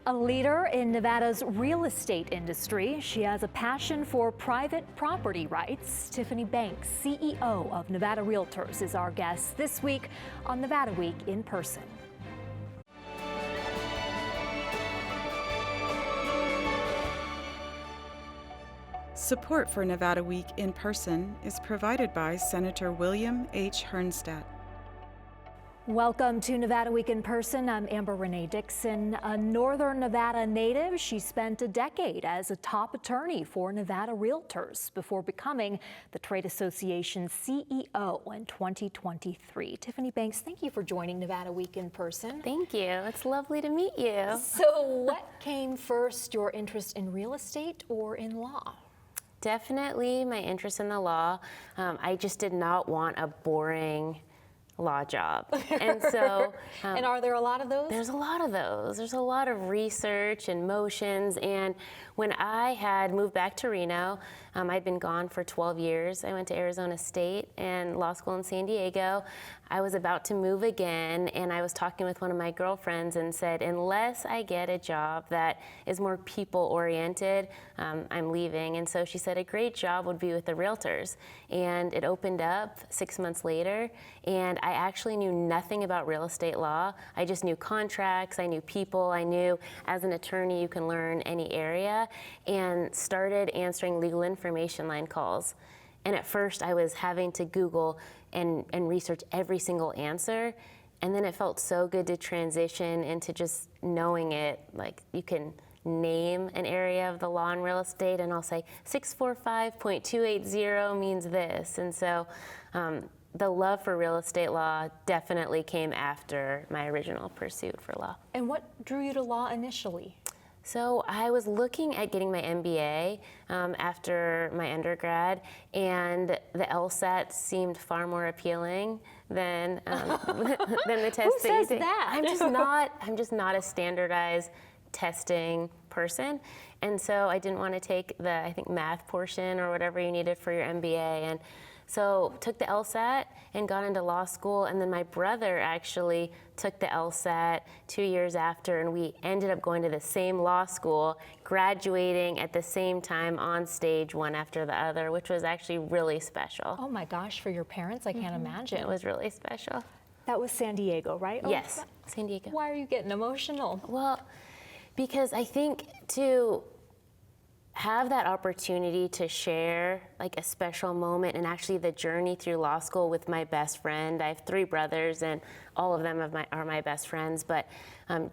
A leader in Nevada's real estate industry, she has a passion for private property rights. Tiffany Banks, CEO of Nevada REALTORS, is our guest this week on Nevada Week in Person. Support for Nevada Week in Person is provided by Senator William H. Hernstadt. Welcome to Nevada Week in Person. I'm Amber Renee Dixon, a Northern Nevada native. She spent a decade as a top attorney for Nevada REALTORS before becoming the trade association's CEO in 2023. Tiffany Banks, thank you for joining Nevada Week in Person. Thank you. It's lovely to meet you. So what came first, your interest in real estate or in law? Definitely my interest in the law. I just did not want a boring law job. And so and are there a lot of those? There's a lot of those. There's a lot of research and motions. And when I had moved back to Reno, I'd been gone for 12 years. I went to Arizona State and law school in San Diego. I was about to move again, and I was talking with one of my girlfriends and said, unless I get a job that is more people-oriented, I'm leaving. And so she said a great job would be with the REALTORS. And it opened up 6 months later, and I actually knew nothing about real estate law. I just knew contracts, I knew people, I knew as an attorney you can learn any area, and started answering legal information line calls. And at first I was having to Google and research every single answer. And then it felt so good to transition into just knowing it. Like you can name an area of the law and real estate and I'll say 645.280 means this. And so the love for real estate law definitely came after my original pursuit for law. And what drew you to law initially? So I was looking at getting my MBA after my undergrad, and the LSAT seemed far more appealing than the test. Who says that? I'm just not a standardized testing person, and so I didn't want to take the, I think, math portion or whatever you needed for your MBA, and so took the LSAT and got into law school, and then my brother actually took the LSAT 2 years after, and we ended up going to the same law school, graduating at the same time on stage, one after the other, which was actually really special. Oh my gosh, for your parents, I can't imagine. It was really special. That was San Diego, right? Yes, San Diego. Why are you getting emotional? Well, because I think to have that opportunity to share like a special moment and actually the journey through law school with my best friend. I have 3 brothers and all of them are my best friends, but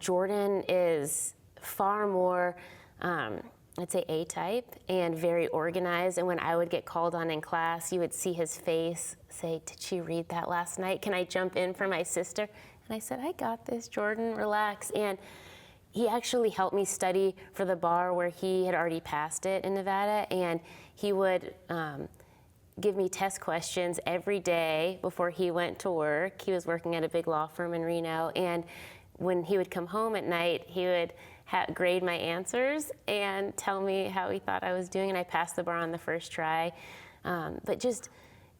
Jordan is far more, I'd say A-type and very organized. And when I would get called on in class, you would see his face say, did she read that last night? Can I jump in for my sister? And I said, I got this, Jordan, relax. And he actually helped me study for the bar where he had already passed it in Nevada, and he would give me test questions every day before he went to work. He was working at a big law firm in Reno, and when he would come home at night, he would grade my answers and tell me how he thought I was doing, and I passed the bar on the first try. But just,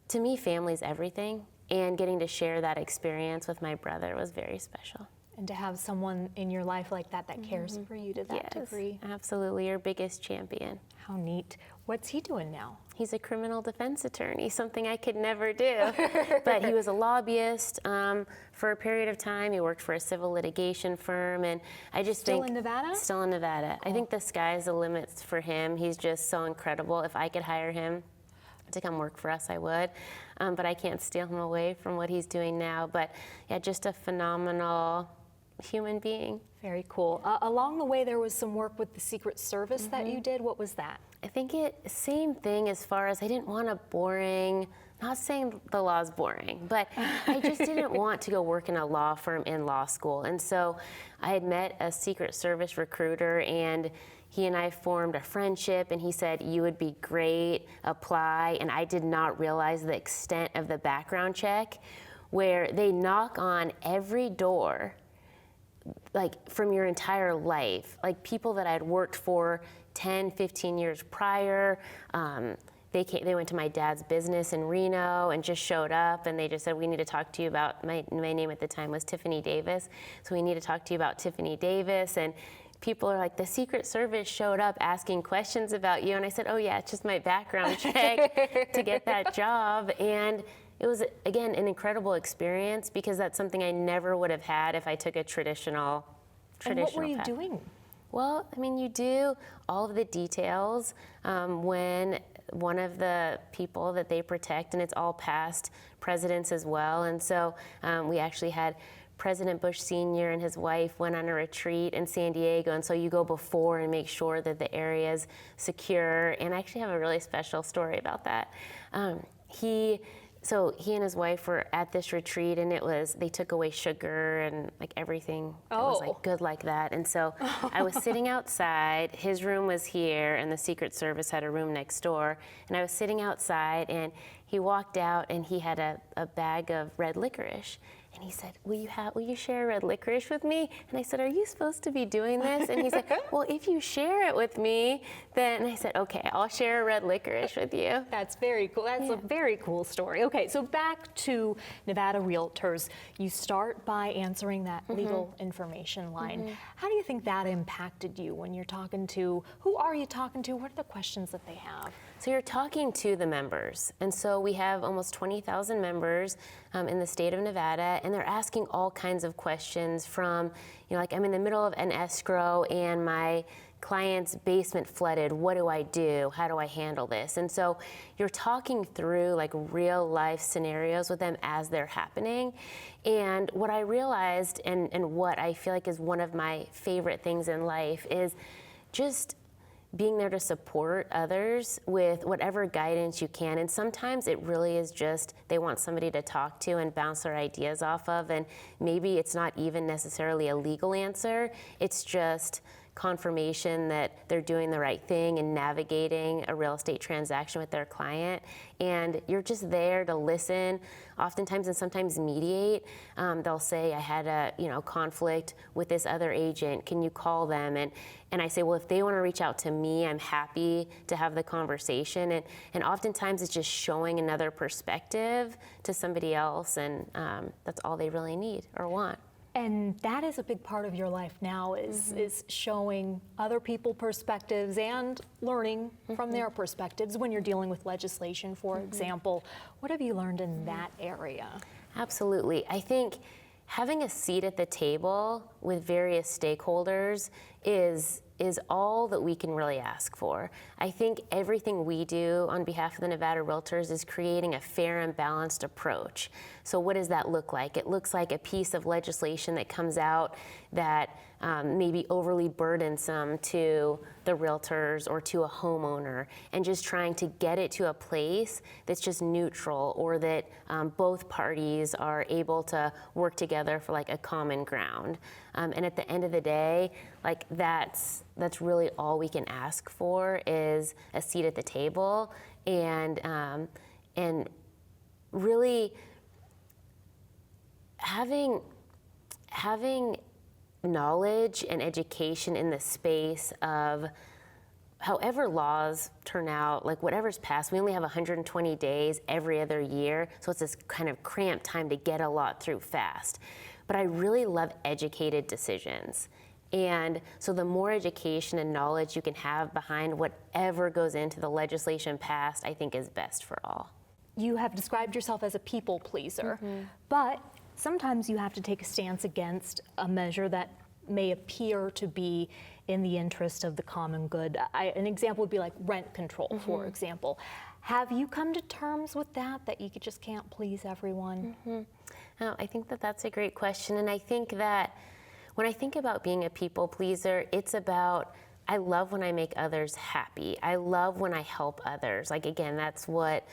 to me, family's everything, and getting to share that experience with my brother was very special. And to have someone in your life like that cares for you to that degree. Absolutely, your biggest champion. How neat. What's he doing now? He's a criminal defense attorney, something I could never do. But he was a lobbyist for a period of time. He worked for a civil litigation firm, and I just think— Still in Nevada? Still in Nevada. I think the sky's the limit for him. He's just so incredible. If I could hire him to come work for us, I would. But I can't steal him away from what he's doing now. But yeah, just a phenomenal human being. Very cool. Along the way, there was some work with the Secret Service that you did. What was that? I think same thing as far as I didn't want a boring, not saying the law's boring, but I just didn't want to go work in a law firm in law school. And so I had met a Secret Service recruiter, and he and I formed a friendship, and he said, you would be great, apply. And I did not realize the extent of the background check, where they knock on every door like from your entire life, like people that I'd worked for 10, 15 years prior. They went to my dad's business in Reno and just showed up, and they just said, we need to talk to you about, my name at the time was Tiffany Davis, so we need to talk to you about Tiffany Davis. And people are like, the Secret Service showed up asking questions about you. And I said, oh yeah, it's just my background check to get that job. And it was, again, an incredible experience because that's something I never would have had if I took a traditional And what were you path. doing? Well, I mean, you do all of the details when one of the people that they protect, and it's all past presidents as well. And so we actually had President Bush Sr. and his wife went on a retreat in San Diego, and so you go before and make sure that the area is secure. And I actually have a really special story about that. So he and his wife were at this retreat, and they took away sugar and like everything was like good like that. And so I was sitting outside, his room was here, and the Secret Service had a room next door. And I was sitting outside, and he walked out, and he had a bag of red licorice. And he said, will you share red licorice with me? And I said, are you supposed to be doing this? And he said, well, if you share it with me, then, and I said, okay, I'll share a red licorice with you. That's very cool. That's a very cool story. Okay, so back to Nevada Realtors. You start by answering that legal information line. How do you think that impacted you when you're talking to, who are you talking to? What are the questions that they have? So you're talking to the members. And so we have almost 20,000 members in the state of Nevada, and they're asking all kinds of questions from, like I'm in the middle of an escrow and my client's basement flooded. What do I do? How do I handle this? And so you're talking through like real life scenarios with them as they're happening. And what I realized and what I feel like is one of my favorite things in life is just being there to support others with whatever guidance you can. And sometimes it really is just they want somebody to talk to and bounce their ideas off of. And maybe it's not even necessarily a legal answer. It's just confirmation that they're doing the right thing and navigating a real estate transaction with their client. And you're just there to listen, oftentimes and sometimes mediate. They'll say, I had a conflict with this other agent. Can you call them? And I say, well, if they want to reach out to me, I'm happy to have the conversation. And oftentimes it's just showing another perspective to somebody else, and that's all they really need or want. And that is a big part of your life now is showing other people perspectives and learning from their perspectives when you're dealing with legislation, for example. What have you learned in that area? Absolutely. I think having a seat at the table with various stakeholders is all that we can really ask for. I think everything we do on behalf of the Nevada Realtors is creating a fair and balanced approach. So what does that look like? It looks like a piece of legislation that comes out that may be overly burdensome to the realtors or to a homeowner, and just trying to get it to a place that's just neutral, or that both parties are able to work together for like a common ground. And at the end of the day, like that's really all we can ask for is a seat at the table, and really having knowledge and education in the space of however laws turn out, like whatever's passed. We only have 120 days every other year, so it's this kind of cramped time to get a lot through fast. But I really love educated decisions. And so the more education and knowledge you can have behind whatever goes into the legislation passed, I think is best for all. You have described yourself as a people pleaser, but sometimes you have to take a stance against a measure that may appear to be in the interest of the common good. An example would be like rent control, for example. Have you come to terms with that you just can't please everyone? Oh, I think that's a great question. And I think that when I think about being a people pleaser, it's about, I love when I make others happy. I love when I help others. Like, again, that's what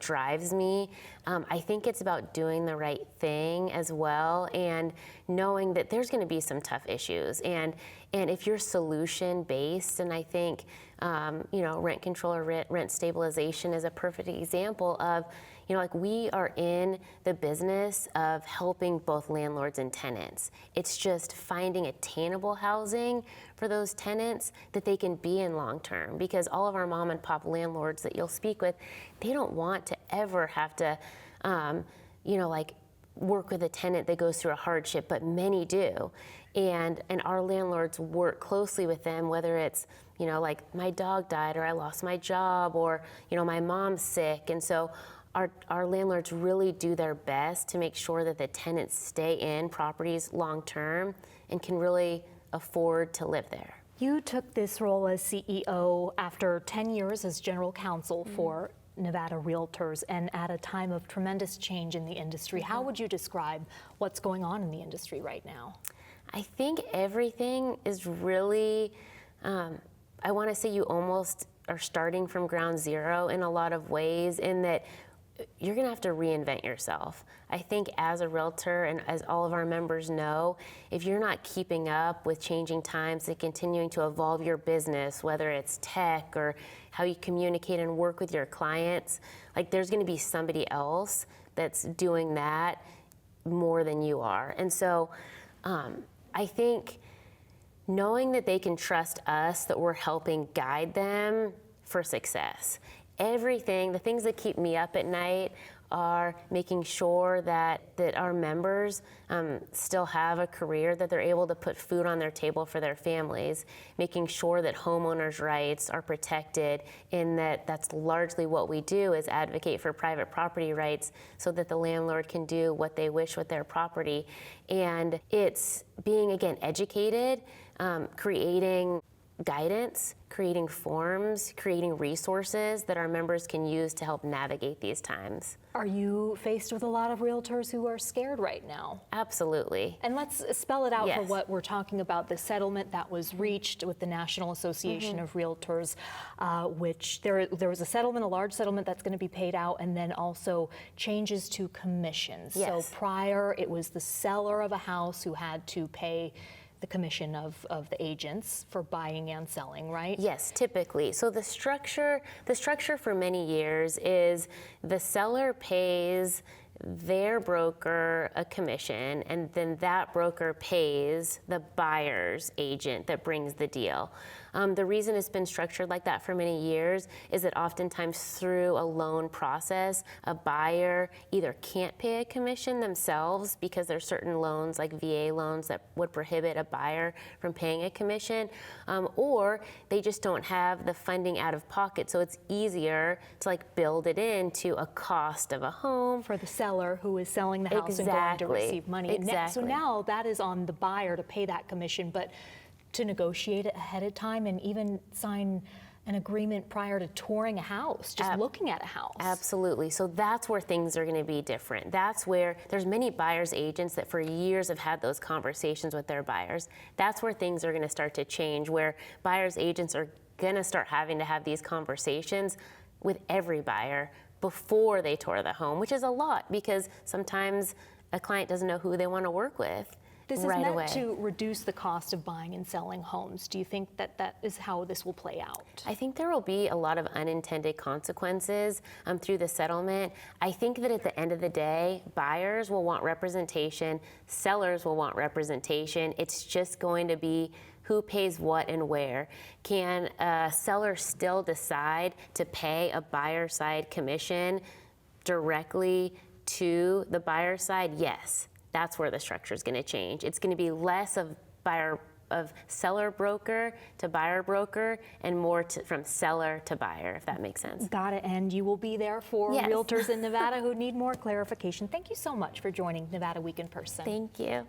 drives me. I think it's about doing the right thing as well, and knowing that there's going to be some tough issues. And if you're solution based, and I think rent control or rent stabilization is a perfect example of, like we are in the business of helping both landlords and tenants. It's just finding attainable housing for those tenants that they can be in long term, because all of our mom and pop landlords that you'll speak with, they don't want to ever have to, work with a tenant that goes through a hardship, but many do. and our landlords work closely with them, whether it's, you know, like my dog died or I lost my job or, you know, my mom's sick. And so our landlords really do their best to make sure that the tenants stay in properties long term and can really afford to live there. You took this role as CEO after 10 years as general counsel for Nevada Realtors and at a time of tremendous change in the industry. How would you describe what's going on in the industry right now? I think everything is really, I want to say you almost are starting from ground zero in a lot of ways, in that you're going to have to reinvent yourself. I think as a realtor, and as all of our members know, if you're not keeping up with changing times and continuing to evolve your business, whether it's tech or how you communicate and work with your clients, like there's going to be somebody else that's doing that more than you are. And so I think knowing that they can trust us, that we're helping guide them for success. Everything, the things that keep me up at night are making sure that our members still have a career, that they're able to put food on their table for their families, making sure that homeowners' rights are protected, in that that's largely what we do, is advocate for private property rights so that the landlord can do what they wish with their property. And it's being, again, educated, creating guidance, creating forms, creating resources that our members can use to help navigate these times. Are you faced with a lot of realtors who are scared right now? Absolutely. And let's spell it out for Yes. what we're talking about. The settlement that was reached with the National Association of Realtors, which there was a settlement, a large settlement that's going to be paid out, and then also changes to commissions. Yes. So prior, it was the seller of a house who had to pay the commission of the agents for buying and selling, right? Yes, typically. So the structure for many years is the seller pays their broker a commission, and then that broker pays the buyer's agent that brings the deal. The reason it's been structured like that for many years is that oftentimes through a loan process, a buyer either can't pay a commission themselves because there's certain loans, like VA loans, that would prohibit a buyer from paying a commission, or they just don't have the funding out of pocket. So it's easier to like build it into a cost of a home. For the seller who is selling the house and going to receive money. Exactly. So now that is on the buyer to pay that commission, but to negotiate it ahead of time and even sign an agreement prior to touring a house, just looking at a house. Absolutely. So that's where things are going to be different. That's where there's many buyers agents that for years have had those conversations with their buyers. That's where things are going to start to change, where buyers agents are going to start having to have these conversations with every buyer before they tour the home, which is a lot because sometimes a client doesn't know who they want to work with. This is right meant away. to reduce the cost of buying and selling homes. Do you think that that is how this will play out? I think there will be a lot of unintended consequences through the settlement. I think that at the end of the day, buyers will want representation, sellers will want representation. It's just going to be who pays what and where. Can a seller still decide to pay a buyer side commission directly to the buyer side? Yes. That's where the structure is going to change. It's going to be less of seller broker to buyer broker and more from seller to buyer, if that makes sense. Got it. And you will be there for Yes. realtors in Nevada who need more clarification. Thank you so much for joining Nevada Week in Person. Thank you.